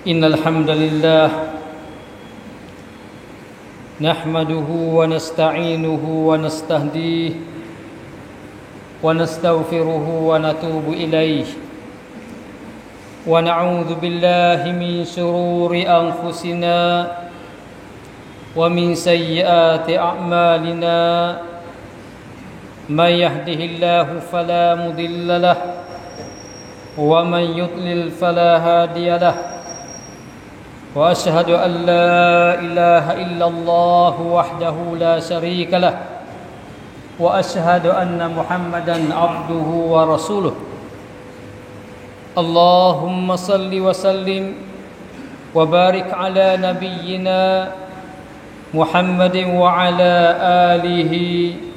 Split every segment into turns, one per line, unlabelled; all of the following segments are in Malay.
إن الحمد لله نحمده ونستعينه ونستهديه ونستغفره ونتوب إليه ونعوذ بالله من شرور أنفسنا ومن سيئات أعمالنا من يهده الله فلا مضل له ومن يضلل فلا هادي له وأشهد أن لا إله إلا الله وحده لا شريك له وأشهد أن محمدا عبده ورسوله اللهم صل وسلم وبارك على نبينا محمد وعلى آله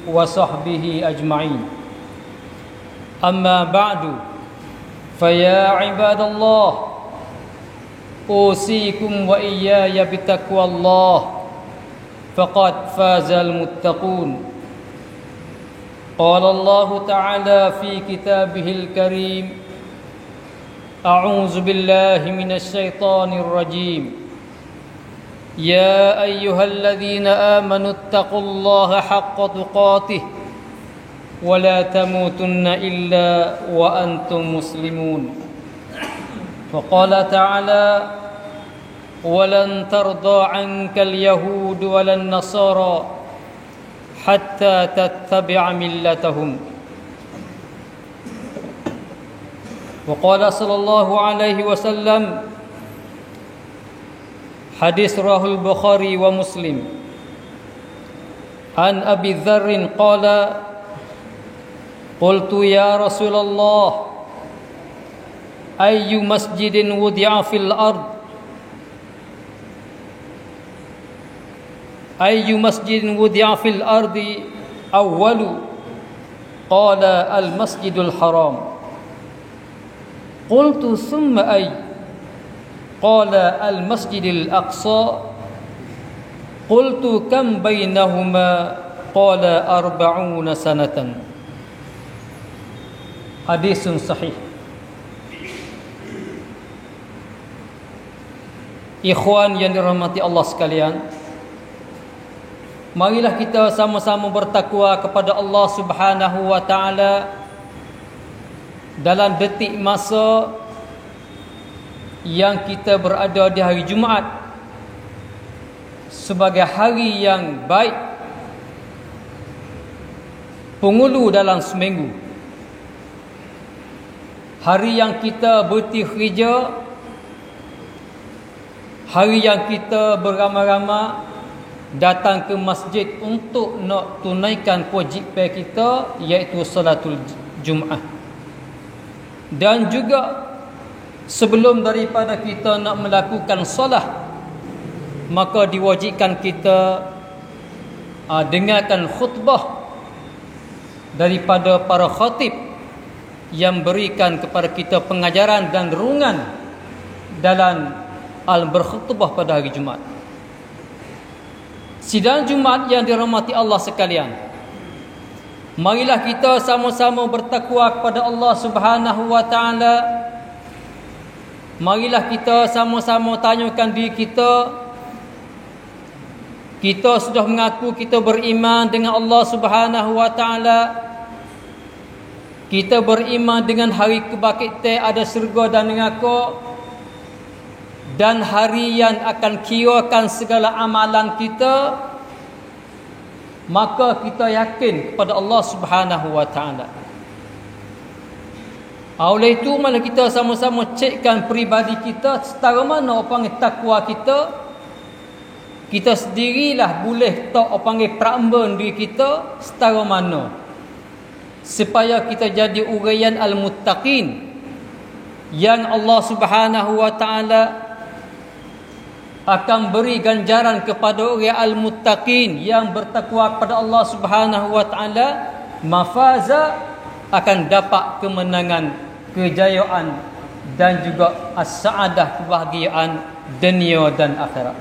وصحبه أجمعين أما بعد فيا عباد الله أوصيكم وإياي بتقوى الله فقد فاز المتقون قال الله تعالى في كتابه الكريم أعوذ بالله من الشيطان الرجيم يا أيها الذين آمنوا اتقوا الله حق تقاته ولا تموتن إلا وأنتم مسلمون وقال تعالى ولن ترضى عنك اليهود ولا النصارى حتى تتبع ملتهم وقال صلى الله عليه وسلم حديث رواه البخاري ومسلم عن أبي ذر قال قلت يا رسول الله أي مسجد وضع في الأرض أي مسجد وضع في الأرض أول قال المسجد الحرام قلت ثم أي قال المسجد الأقصى قلت كم بينهما قال 40 سنة حديث صحيح. Ikhwan yang dirahmati Allah sekalian, marilah kita sama-sama bertakwa kepada Allah Subhanahu wa taala dalam detik masa yang kita berada di hari Jumaat sebagai hari yang baik, penghulu dalam seminggu, hari yang kita berhenti kerja, hari yang kita beramai-ramai datang ke masjid untuk nak tunaikan kewajipan kita, iaitu salatul Jumaat. Dan juga sebelum daripada kita nak melakukan solat, maka diwajibkan kita dengarkan khutbah daripada para khatib yang berikan kepada kita pengajaran dan rungan dalam berkhutbah pada hari Jumaat. Sidang Jumaat yang dirahmati Allah sekalian, marilah kita sama-sama bertakwa kepada Allah Subhanahu wa taala. Marilah kita sama-sama tanyakan diri kita, kita sudah mengaku kita beriman dengan Allah Subhanahu wa taala, kita beriman dengan hari kebangkitan, ada syurga dan neraka, dan hari yang akan kirakan segala amalan kita, maka kita yakin kepada Allah Subhanahu wa taala. Oleh itu, malah kita sama-sama cekkan peribadi kita setara mana orang panggil takwa kita. Kita sendirilah boleh tak orang panggil peramban diri kita setara mana, supaya kita jadi uraian al-muttaqin yang Allah Subhanahu wa taala akan beri ganjaran kepada orang al-muttaqin yang bertakwa kepada Allah Subhanahu wa taala. Mafaza, akan dapat kemenangan, kejayaan dan juga as-saadah, kebahagiaan dunia dan akhirat.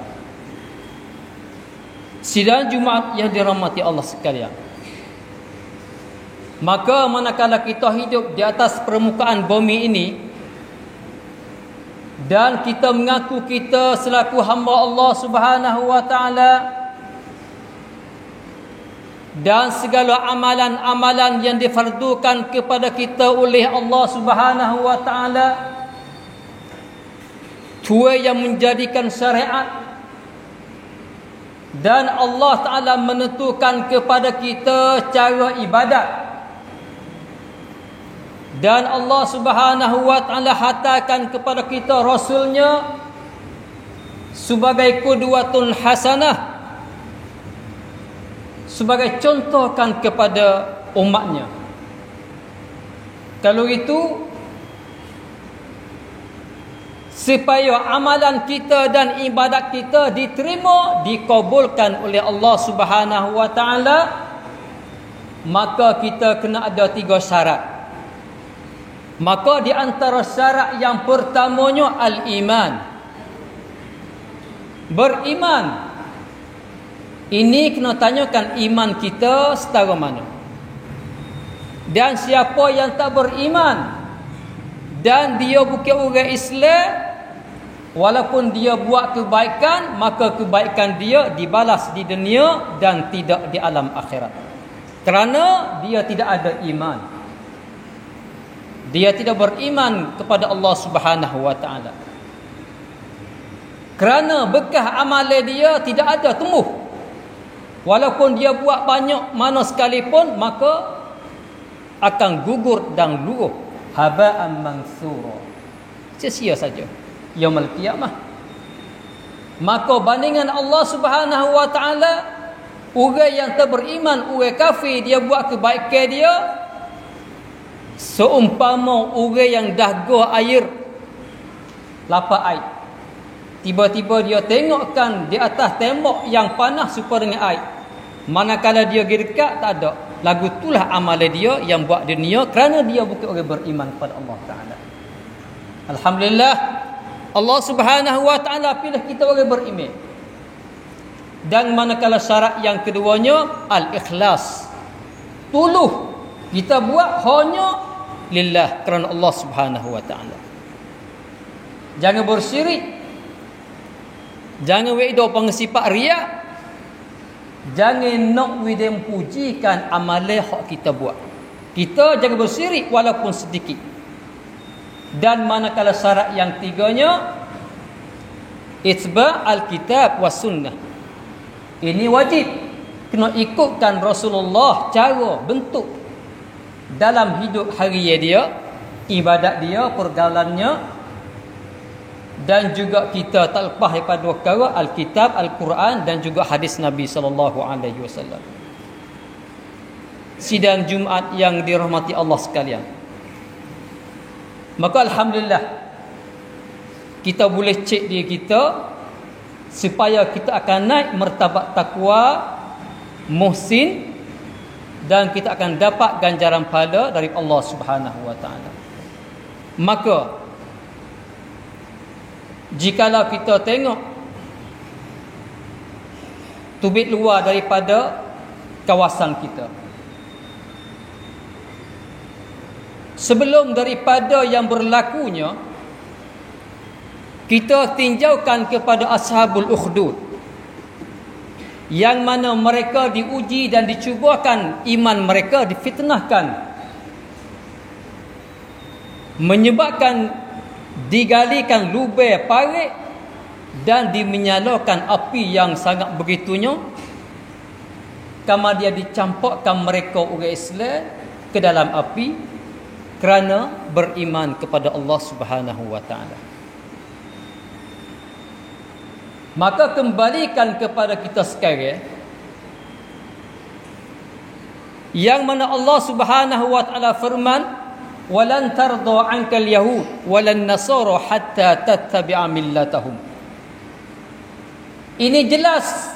Sidang Jumaat yang dirahmati Allah sekalian, maka manakala kita hidup di atas permukaan bumi ini, dan kita mengaku kita selaku hamba Allah Subhanahu wa taala, dan segala amalan-amalan yang difardukan kepada kita oleh Allah Subhanahu wa taala, tua yang menjadikan syariat, dan Allah Taala menentukan kepada kita cara ibadat, dan Allah Subhanahu wa taala hantarkan kepada kita rasulnya sebagai qudwatun hasanah, sebagai contohkan kepada umatnya. Kalau itu, supaya amalan kita dan ibadat kita diterima, dikabulkan oleh Allah Subhanahu wa taala, maka kita kena ada 3 syarat. Maka di antara syarat yang pertamanya al-iman. Beriman. Ini kena tanyakan iman kita setara mana. Dan siapa yang tak beriman dan dia bukan orang Islam, walaupun dia buat kebaikan, maka kebaikan dia dibalas di dunia dan tidak di alam akhirat. Kerana dia tidak ada iman. Dia tidak beriman kepada Allah Subhanahu wa taala. Kerana bekah amalan dia tidak ada tumbuh. Walaupun dia buat banyak mana sekalipun, maka akan gugur dan luruh, haba'an mansura, sia-sia saja yaumul qiyamah. Maka bandingan Allah Subhanahu wa taala, orang yang tak beriman, orang kafir, dia buat kebaikan dia seumpama orang yang dahaga air, lapar air. Tiba-tiba dia tengokkan di atas tembok yang panas supaya dengan air. Manakala dia pergi dekat, tak ada. Lagu itulah amalan dia yang buat dunia, kerana dia bukan orang beriman kepada Allah Ta'ala. Alhamdulillah, Allah Subhanahu wa taala pilih kita orang beriman. Dan manakala syarat yang keduanya al-ikhlas. Tuluh kita buat hanya lillah, kerana Allah Subhanahu wa taala. Jangan bersyirik. Jangan wedo pengesifat riak. Jangan nak wedo pujikan amalan hak kita buat. Kita jangan bersyirik walaupun sedikit. Dan manakala syarat yang tiganya itba' al-kitab was sunnah. Ini wajib kena ikutkan Rasulullah, cara bentuk dalam hidup harian dia, ibadat dia, pergaulannya. Dan juga kita tak lepas daripada 2 perkara, Alkitab, Al-Quran, dan juga hadis Nabi SAW. Sidang Jumaat yang dirahmati Allah sekalian. Maka Alhamdulillah, kita boleh cek diri kita supaya kita akan naik martabat takwa, muhsin, dan kita akan dapat ganjaran pahala dari Allah Subhanahu wa taala. Maka jikalau kita tengok tubik luar daripada kawasan kita, sebelum daripada yang berlakunya, kita tinjaukan kepada ashabul ukhdud, yang mana mereka diuji dan dicubakan iman mereka, difitnahkan, menyebabkan digalikan lubang parit dan dimenyalakan api yang sangat begitunya, kemudian dicampakkan mereka orang Islam ke dalam api kerana beriman kepada Allah Subhanahu wa taala. Maka kembalikan kepada kita sekarang, yang mana Allah Subhanahu wa taala firman, walan tarda ankal yahud walan nasara hatta tattabi'a millatahum. Ini jelas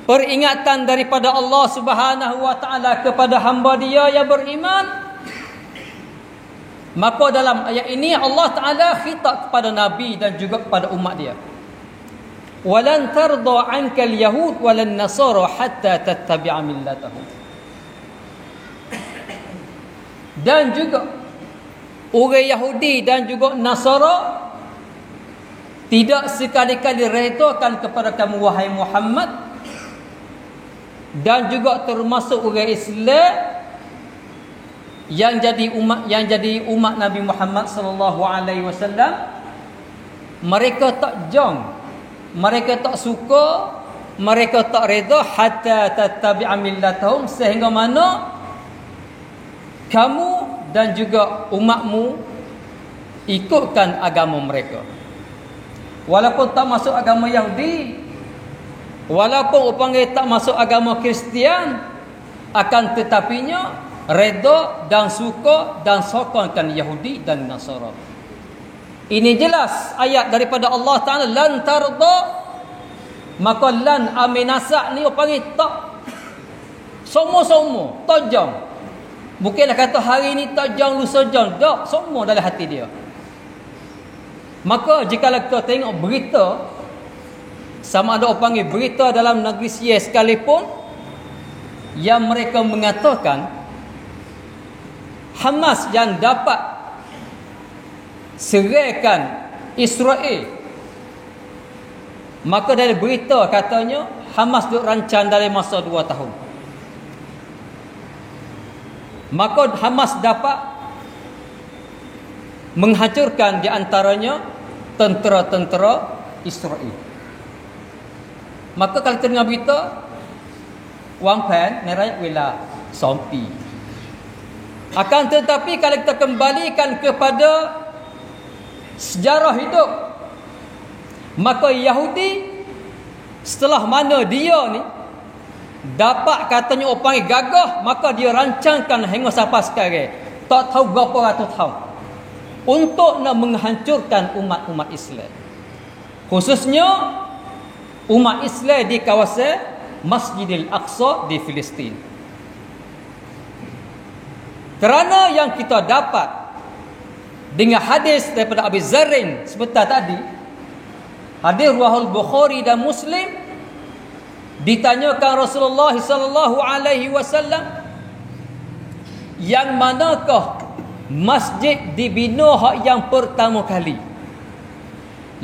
peringatan daripada Allah Subhanahu wa taala kepada hamba dia yang beriman. Maka dalam ayat ini Allah Taala khitab kepada Nabi dan juga kepada umat dia. Walan tarda ankal yahud walan nasara hatta tattabi'a millatahum. Dan juga orang Yahudi dan juga Nasara tidak sekali-kali redakan kepada kamu wahai Muhammad, dan juga termasuk orang Islam yang jadi umat Nabi Muhammad sallallahu alaihi wasallam, mereka tak jong, mereka tak suka, mereka tak reda hatta tattabi'a millatahum, sehingga mana kamu dan juga umatmu ikutkan agama mereka. Walaupun tak masuk agama Yahudi, walaupun panggil tak masuk agama Kristian, akan tetapinya reda dan suka dan sokongkan Yahudi dan Nasara. Ini jelas ayat daripada Allah Ta'ala, lan tarda. Maka lan aminasa ni panggil tak semua tajam. Bukanlah kata hari ni tajam, lusa jam, tak, semua dalam hati dia. Maka jika kita tengok berita, sama ada orang panggil berita dalam negeri Syria sekalipun, yang mereka mengatakan Hamas yang dapat serahkan Israel, maka dari berita katanya Hamas duk rancang dalam masa 2 tahun. Maka Hamas dapat menghancurkan di antaranya tentera-tentera Israel. Maka kalau dengar berita, wang pan nerai wila sompi. Akan tetapi kalau kita kembalikan kepada sejarah hidup, maka Yahudi setelah mana dia ni dapat katanya orang panggil gagah, maka dia rancangkan hingga sampai sekarang tak tahu berapa ratus tahun untuk nak menghancurkan umat-umat Islam, khususnya umat Islam di kawasan Masjidil Aqsa di Palestin. Kerana yang kita dapat dengan hadis daripada Abi Zarrin sebentar tadi, hadis riwayat Bukhari dan Muslim, ditanyakan Rasulullah sallallahu alaihi wasallam, yang manakah masjid dibina hak yang pertama kali?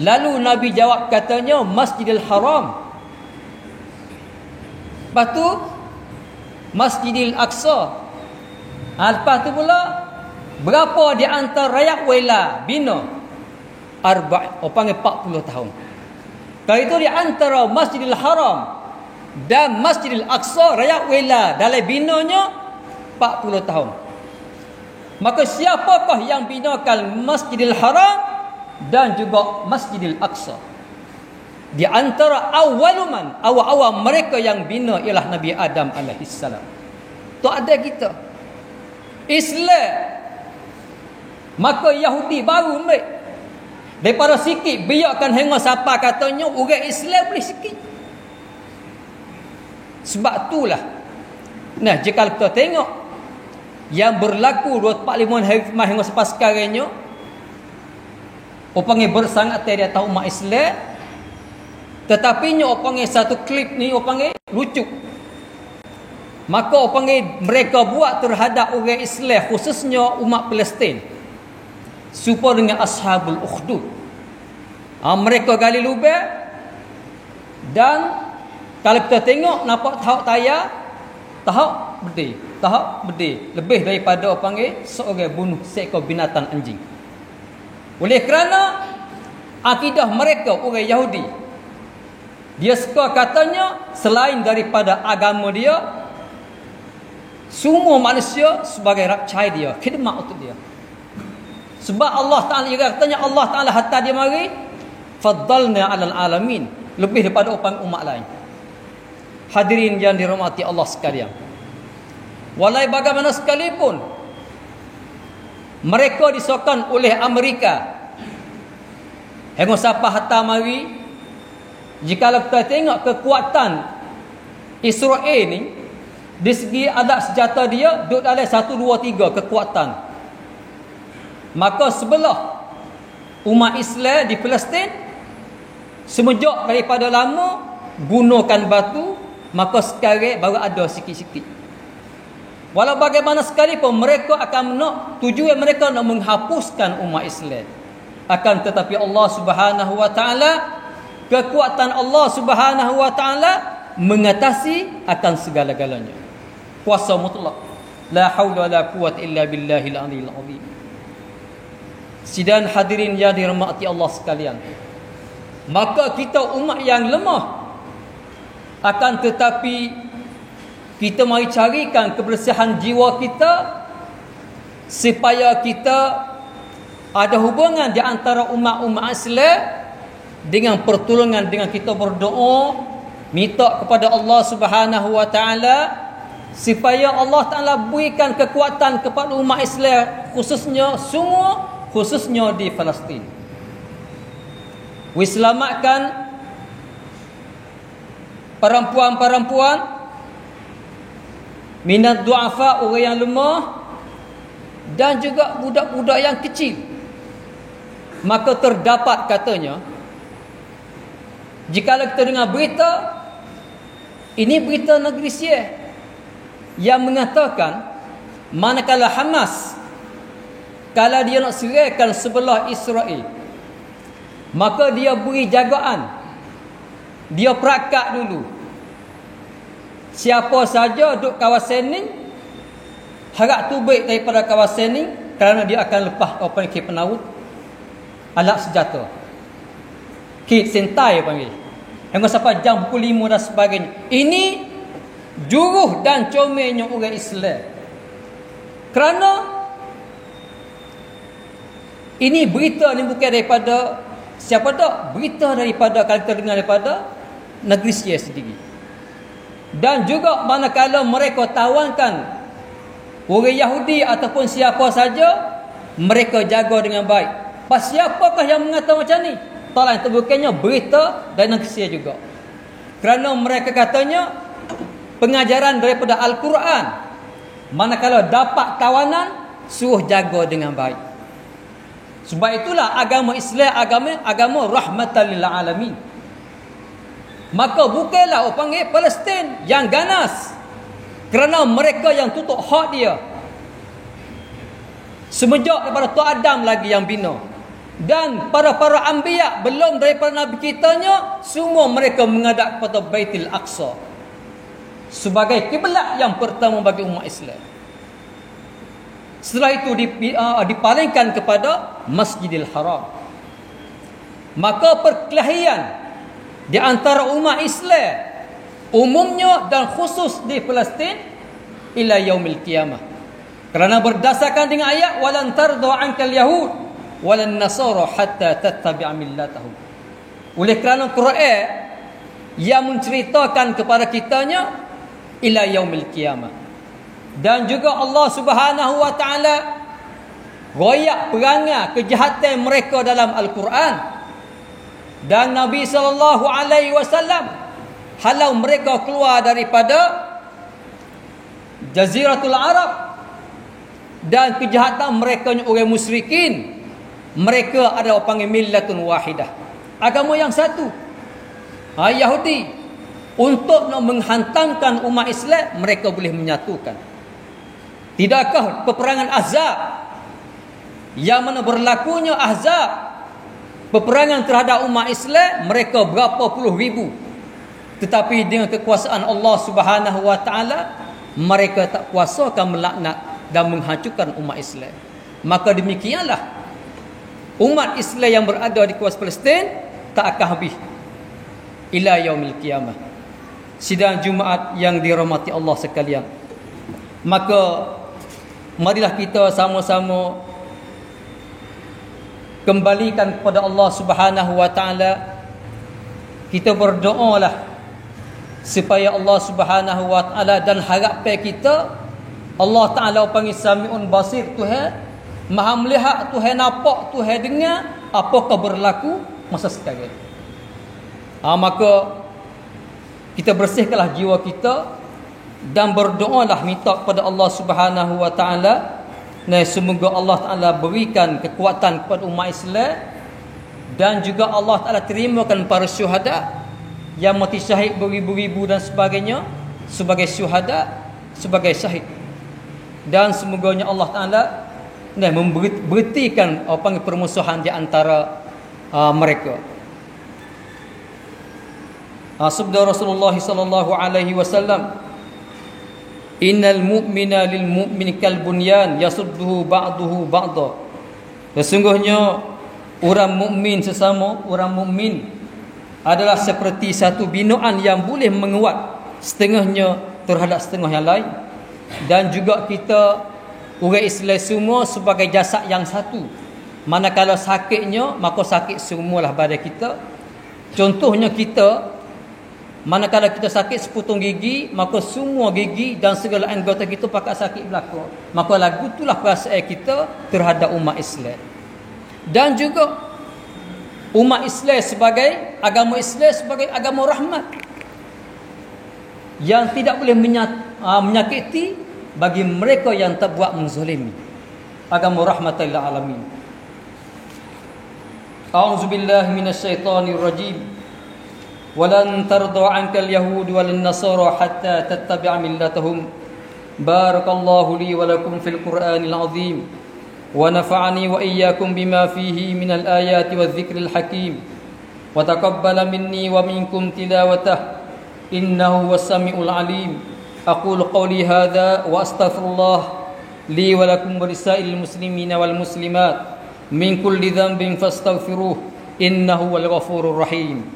Lalu Nabi jawab katanya Masjidil Haram. Lepas tu Masjidil Aqsa. Lepas tu pula berapa di antara rakyat wela bina? Panggil 40 tahun. Kalau itu di antara Masjidil Haram dan Masjidil Aqsa, rakyat wela dalam binanya 40 tahun. Maka siapakah yang binakan Masjidil Haram dan juga Masjidil Aqsa? Di antara awal mereka yang bina ialah Nabi Adam alaihissalam. Tu ada kita Islam. Maka Yahudi baru ambil daripada sikit, biarkan hingga siapa katanya orang Islam boleh sikit. Sebab itulah, nah jika kita tengok yang berlaku 45 hari hingga sampai sekarangnya, orang panggil bersangat di atas umat Islam, tetapi orang panggil satu klip ni orang panggil lucu. Maka orang panggil mereka buat terhadap orang Islam, khususnya umat Palestin, supaya dengan Ashabul Ukhdud. Mereka gali lubang, dan kalau kita tengok nampak tahap tayar, tahap berdiri lebih daripada orang panggil seorang bunuh seekor binatang anjing. Oleh kerana akidah mereka orang Yahudi, dia suka katanya selain daripada agama dia, semua manusia sebagai rakyat dia, khidmat untuk dia. Sebab Allah Ta'ala katanya, Allah Ta'ala hatta dia mari faddalna 'alal alamin, lebih daripada umat lain. Hadirin yang dirahmati Allah sekalian, walai bagaimana sekalipun mereka disokong oleh Amerika, hingga sampai hatta mari, jika kita tengok kekuatan Israel ni, di segi alat senjata dia duduk dalam 1, 2, 3 kekuatan. Maka sebelah umat Islam di Palestin semenjak daripada lama gunakan batu, maka sekarang baru ada sikit-sikit. Walau bagaimana sekalipun mereka akan tujuan mereka nak menghapuskan umat Islam. Akan tetapi Allah Subhanahu wa taala, kekuatan Allah Subhanahu wa taala mengatasi akan segala-galanya. Kuasa mutlak. La haula wala quwwata illa billahil aliyil azim. Sidang hadirin yang dirahmati Allah sekalian. Maka kita umat yang lemah, akan tetapi kita mari carikan kebersihan jiwa kita supaya kita ada hubungan di antara umat-umat Islam dengan pertolongan, dengan kita berdoa minta kepada Allah Subhanahu wa taala supaya Allah Taala berikan kekuatan kepada umat Islam, khususnya di Palestin. Selamatkan perempuan-perempuan, minat du'afa, orang yang lemah, dan juga budak-budak yang kecil. Maka terdapat katanya, jika kita dengar berita, ini berita negeri Syekh yang mengatakan manakala Hamas, kalau dia nak serahkan sebelah Israel, maka dia beri jagaan, dia perakat dulu. Siapa saja duduk kawasan ni, harap tu baik daripada kawasan ni, kerana dia akan lepas ke penawut alat senjata. Kit sentai panggil. Yang sampai jam pukul 5 dan sebagainya. Ini juruh dan comelnya orang Islam. Kerana ini berita ni bukan daripada siapa dak, berita daripada kalau kita dengar daripada negeri Syekh sendiri. Dan juga manakala mereka tawankan orang Yahudi ataupun siapa saja, mereka jaga dengan baik. Pas siapakah yang mengatakan macam ni? Tolong terbukanya berita dan negeri Syekh juga. Kerana mereka katanya pengajaran daripada Al-Quran, manakala dapat tawanan, suruh jaga dengan baik. Sebab itulah agama Islam agama rahmatan lil alamin. Maka bukanlah orang panggil Palestin yang ganas, kerana mereka yang tutup hak dia. Semenjak daripada Tok Adam lagi yang bina, dan para anbiya belum daripada nabi kitanya, semua mereka menghadap kepada Baitul Aqsa sebagai kiblat yang pertama bagi umat Islam. Setelah itu dipalingkan kepada Masjidil Haram. Maka perkelahian di antara umat Islam umumnya dan khusus di Palestin ila yaumil qiyamah. Kerana berdasarkan dengan ayat walan tarda ankal yahud walan nasara hatta tattabi'a millatahum. Oleh kerana Quran yang menceritakan kepada kitanya ila yaumil qiyamah. Dan juga Allah Subhanahu wa taala royak perangai kejahatan mereka dalam Al-Quran. Dan Nabi sallallahu alaihi wasallam halau mereka keluar daripada Jaziratul Arab, dan kejahatan mereka orang musyrikin, mereka ada panggil millatun wahidah, agama yang satu, Yahudi. Untuk nak menghantamkan umat Islam, mereka boleh menyatukan. Tidakkah peperangan Ahzab yang mana berlakunya Ahzab, peperangan terhadap umat Islam, mereka berapa puluh ribu, tetapi dengan kekuasaan Allah Subhanahu wa taala, mereka tak kuasa akan melaknat dan menghancurkan umat Islam. Maka demikianlah umat Islam yang berada di kawasan Palestin tak akan habis ila yaumil qiyamah. Sidang Jumaat yang dirahmati Allah sekalian, maka marilah kita sama-sama kembalikan kepada Allah Subhanahu wa taala. Kita berdoalah supaya Allah Subhanahu wa taala, dan harapan kita Allah Taala panggil Samiun Basir, Tuhan Maha melihat, Tuhan nampak, Tuhan dengar apakah berlaku masa sekarang. Maka kita bersihkanlah jiwa kita dan berdoalah minta kepada Allah Subhanahu wa taala, dan semoga Allah Taala berikan kekuatan kepada umat Islam, dan juga Allah Taala terimakan para syuhada yang mati syahid beribu-ribu dan sebagainya sebagai syuhada, sebagai syahid. dan semoganya Allah Taala memberhentikan permusuhan di antara mereka. Sabda Rasulullah sallallahu alaihi wasallam, innal mu'mina lil mu'min kal bunyan yasudduhu ba'duhu ba'da. Sesungguhnya orang mukmin sesama orang mukmin adalah seperti satu binaan yang boleh menguat setengahnya terhadap setengah yang lain. Dan juga kita orang Islam semua sebagai jasad yang satu. Manakala sakitnya, maka sakit semualah badan kita. Contohnya kita, manakala kita sakit sepotong gigi, maka semua gigi dan segala anggota kita pakai sakit belaka. Maka lagu itulah perasaan kita terhadap umat Islam. Dan juga umat Islam sebagai agama Islam sebagai agama rahmat yang tidak boleh menyakiti bagi mereka yang tak buat menzalimi. Agama rahmatan lil alamin. A'udzu billahi minasyaitonir rajim. Walan tarda 'anka al-yahud wal nasara hatta tattabi'a millatahum. Barakallahu li wa lakum fil Qur'anil 'azim. Wa nafa'ani wa iyyakum bima fihi minal ayati wadh-dhikril hakim. Wa taqabbala minni wa minkum tilawatahu. Innahu was-sami'ul 'alim. Aqulu qawli hadza wa astaghfirullah li wa lakum wa lisa'il muslimina wal muslimat min kulli dhanbin fastaghfiruh innahu wal ghafurur rahim.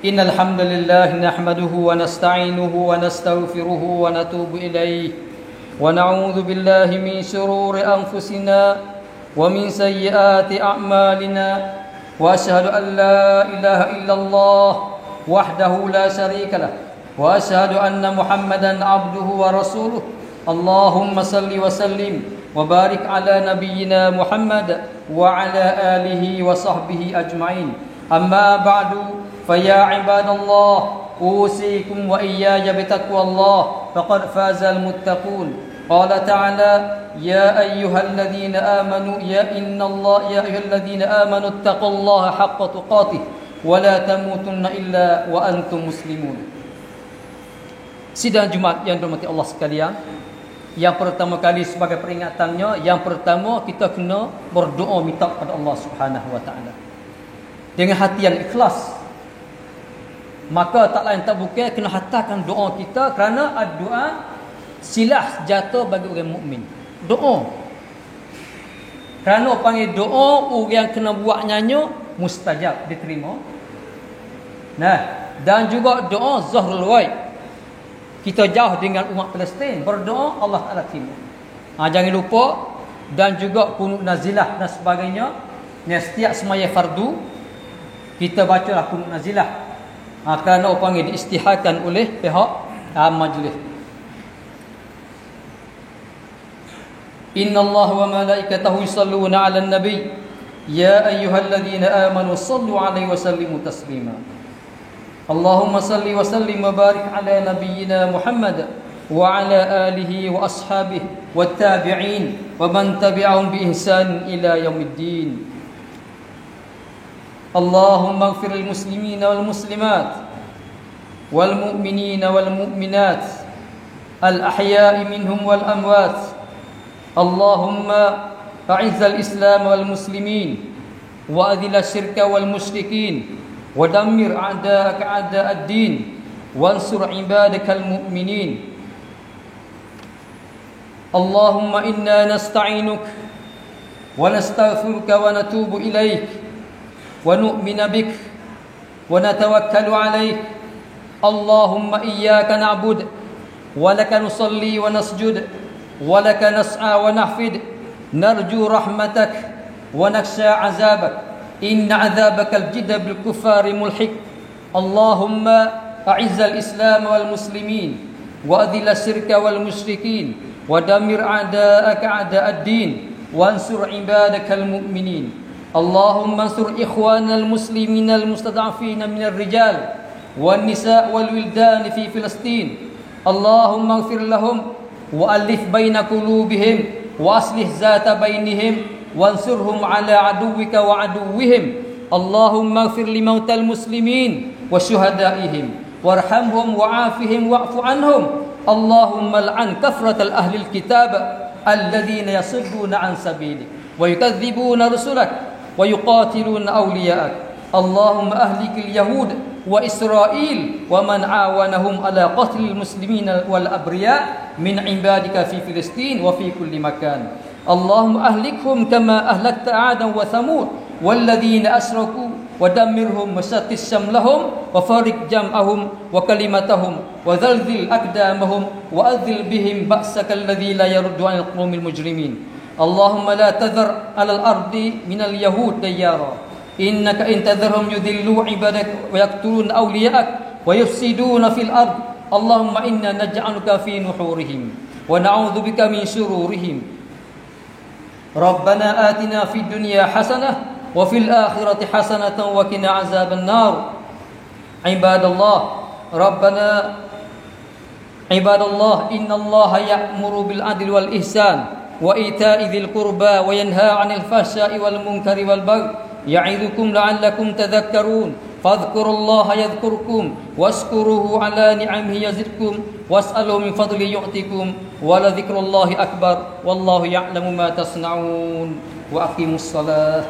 Innal hamdalillah nahmaduhu wa nasta'inuhu wa nastaghfiruhu wa natubu ilayhi wa na'udzu billahi min shururi anfusina wa min sayyiati a'malina. وأشهد أن لا إله إلا الله وحده لا شريك له وأشهد أن محمدا عبده ورسوله. اللهم صل وسلم وبارك على نبينا محمد وعلى آله وصحبه أجمعين. أما بعد فيا عباد الله أوصيكم وإياي بتقوى الله فقد فاز المتقون. قال تعالى يا أيها الذين آمنوا يا أيها الذين آمنوا اتقوا الله حق تقاته ولا تموتن إلا وأنتم مسلمون. Sidang Jumaat yang dirahmati Allah sekalian, yang pertama kali sebagai peringatannya, yang pertama kita kena berdoa minta kepada Allah Subhanahu wa taala dengan hati yang ikhlas. Maka tak lain tak bukan kena hantarkan doa kita, kerana doa silah senjata bagi orang mukmin. Doa. Kerana panggil doa, orang yang kena buat nyanyi mustajab, diterima. Nah, dan juga doa zahrul ghaib. Kita jauh dengan umat Palestin, berdoa Allah Taala terima. Jangan lupa, dan juga kunut nazilah dan sebagainya. Setiap semaya fardu kita bacalah kunut nazilah. Kerana panggil diistihakan oleh pihak majlis. Inna Allah wa malaikatahu yusalluna 'alan nabi ya ayyuhalladzina amanu sallu 'alaihi wa sallimu taslima. Allahumma salli wa sallim wa barik 'ala nabiyyina Muhammad wa 'ala alihi wa ashabihi wat tabi'in wa man tabi'ahum bi ihsan ila yaumiddin. Allahumma ighfir lil muslimina wal muslimat wal mu'minina wal mu'minat al ahya'i minhum wal amwat. اللهم أعز الإسلام والمسلمين وأذل الشرك والمشركين ودمر أعداءك أعداء الدين وانصر عبادك المؤمنين. اللهم إنا نستعينك ونستغفرك ونتوب إليك ونؤمن بك ونتوكل عليك. اللهم إياك نعبد ولك نصلي ونسجد ولك نسعى ونحفد نرجو رحمتك ونخشى عذابك إن عذابك الجد بالكفار ملحق. اللهم أعز الإسلام والمسلمين وأذل الشرك والمشركين ودمر أعداءك أعداء الدين وانصر عبادك المؤمنين. اللهم انصر إخواننا المسلمين المستضعفين من الرجال والنساء والولدان في فلسطين. اللهم اغفر لهم وألف بين قلوبهم وأصلح ذات بينهم وانصرهم على عدوك وعدوهم اللهم اغفر لموتى المسلمين وشهدائهم وارحمهم وعافهم واعف عنهم اللهم لعن كفرة الأهل الكتاب الذين يصدون عن سبيلك ويكذبون رسلك ويقاتلون أولياءك اللهم أهلك اليهود وإسرائيل ومن عاونهم على قتل المسلمين والأبرياء من عبادك في فلسطين وفي كل مكان اللهم أهلكهم كما أهلكت عادا وثمود والذين أشركوا ودمرهم وشتت شملهم وفرق جمعهم وكلمتهم وزلزل أقدامهم وأذل بهم بأسك الذي لا يرد عن القوم المجرمين اللهم لا تذر على الأرض من اليهود ديارا إنك إن تذرهم يذلوا عبادك ويقتلون أولياءك ويفسدون في الأرض اللهم إنا نجعلك في نحورهم ونعوذ بك من شرورهم ربنا آتنا في الدنيا حسنة وفي الآخرة حسنة وقنا عذاب النار عباد الله إن الله يأمر بالعدل والإحسان وإيتاء ذي القربى وينهى عن الفحشاء والمنكر والبغي يعظكم لعلكم تذكرون فاذكروا الله يذكركم واشكروه على نعمه يزدكم واسألوا من فضله يعطكم ولذكر الله أكبر والله يعلم ما تصنعون وأقيموا الصلاة